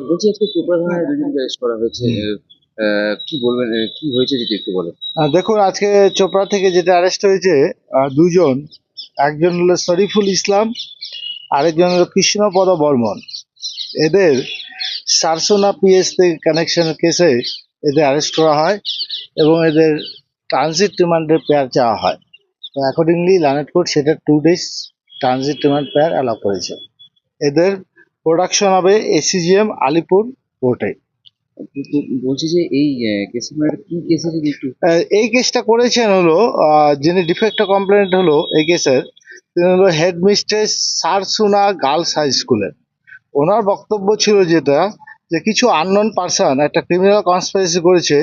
বলছি আজকে চোপড়া থানায় দুজনকে অ্যারেস্ট করা হয়েছে। কি বলবেন, কি হয়েছে যদি একটু বলেন। দেখুন, আজকে চোপড়া থেকে যেটা অ্যারেস্ট হয়েছে দুজন, একজন হলো শরীফুল ইসলাম, আরেকজন হলো কৃষ্ণপদ বর্মন। এদের সারসোনা পিএস থেকে কানেকশনের কেসে এদের অ্যারেস্ট করা হয় এবং এদের ট্রানজিট রিমান্ডের পেয়ার চাওয়া হয়। তো অ্যাকর্ডিংলি লানেট কোর্ট সেটা 2 days transit remand pair allow করেছে। এদের প্রোডাকশন হবে এসিজিএম আলিপুর কোর্টে। কিন্তু বলছি যে এই কেসের মানে কি কেসে যদি একটু। এই কেসটা করেছেন হলো যিনি ডিফেক্ট কমপ্লেন্ট হলো এই কেসের, তিনি হলো হেড মিস্ট্রেস সারসুনা গার্লস হাই স্কুলের। ওনার বক্তব্য ছিল যেটা, যে কিছু আননোন পারসন একটা ক্রিমিনাল কনস্পিরেসি করেছে,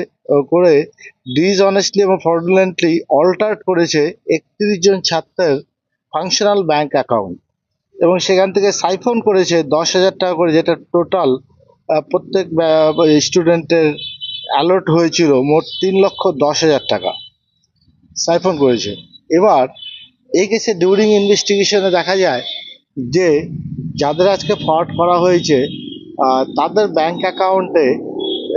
করে ডিসঅনেস্টলি এবং ফ্রডুলেন্টলি অল্টার করেছে 31 জন ছাত্রের ফাংশনাল ব্যাংক অ্যাকাউন্ট এবং সেখান থেকে সাইফন করেছে 10,000 টাকা করে, যেটা টোটাল প্রত্যেক স্টুডেন্টের অ্যালট হয়েছিল মোট 3,10,000 টাকা সাইফন করেছে। এবার এই কেসে ডিউরিং ইনভেস্টিগেশনে দেখা যায় যে যাদের আজকে ফ্রড করা হয়েছে তাদের ব্যাংক অ্যাকাউন্টে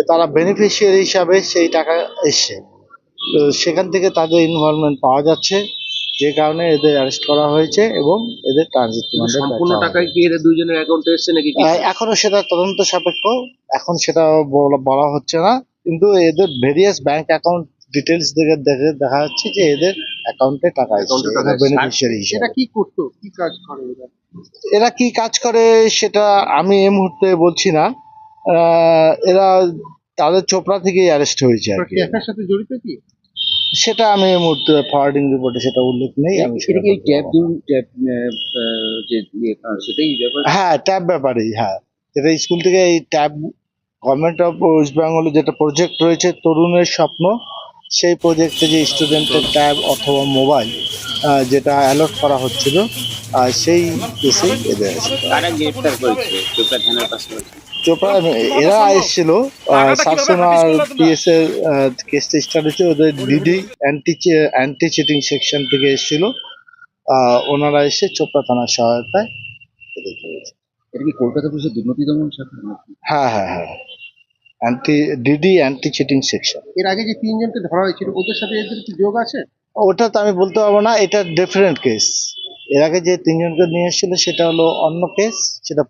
তারা বেনিফিশিয়ারি হিসাবে সেই টাকা এসছে। তো সেখান থেকে তাদের ইনভলভমেন্ট পাওয়া যাচ্ছে, যে কারণে এদের অ্যারেস্ট করা হয়েছে এবং এদের ট্রানজিট রিমান্ডে সম্পূর্ণ টাকায় কি এদের দুইজনের অ্যাকাউন্টে এসেছে নাকি এখনো সেটা তদন্ত সাপেক্ষ, এখন সেটা বলা হচ্ছে না, কিন্তু এদের ভেরিয়াস ব্যাংক অ্যাকাউন্ট ডিটেলস দেখে দেখা যাচ্ছে যে এদের অ্যাকাউন্টে টাকা এসেছে বেনিফিশিয়ারি হিসেবে। এটা কি করতো, কি কাজ করে এরা? এরা কি কাজ করে সেটা আমি এই মুহূর্তে বলছি না। এরা তাদের চোপড়া থেকেই অ্যারেস্ট হয়েছে আর কি। ক্যাফের সাথে জড়িত কি? সেটা আমি এই মুহূর্তে ফরওয়ার্ডিং রিপোর্টে সেটা উল্লেখ নেই। আমি এটা কি ট্যাব যে সেটাই ব্যাপার। হ্যাঁ, ট্যাব ব্যাপারেই, হ্যাঁ, যেটা স্কুল থেকে এই ট্যাব গভর্নমেন্ট অফ ওয়েস্ট বেঙ্গলে যেটা প্রজেক্ট রয়েছে তরুণের স্বপ্ন, সেই প্রজেক্টে যে স্টুডেন্টের ট্যাব অথবা মোবাইল যেটা অ্যালট করা হচ্ছিল, সেই কেসেই এদের কারা গ্রেফতার করেছে চোপড়া থানার পাশাপাশি? চোপড়া এরা এসেছিল সারসোনার পিএস এর কেসটা স্টার্ট হয়েছে ওদের ডিডি অ্যান্টি চিটিং সেকশন থেকে এসেছিল। ওনারা এসে চোপড়া থানার সহায়তায় এদের করেছে। এটা কি কলকাতা পুলিশের দুর্নীতি দমন শাখা নাকি? হ্যাঁ হ্যাঁ হ্যাঁ, ডিডি অ্যান্টি চিটিং সেকশন। এর আগে যে তিনজনকে ধরা হয়েছিল ওদের সাথে এদের কি যোগ আছে? ওটা তো আমি বলতে পারবো না, এটা ডিফারেন্ট কেস। এর আগে যে তিনজনকে নিয়ে এসেছিল সেটা হলো অন্য কেস, সেটা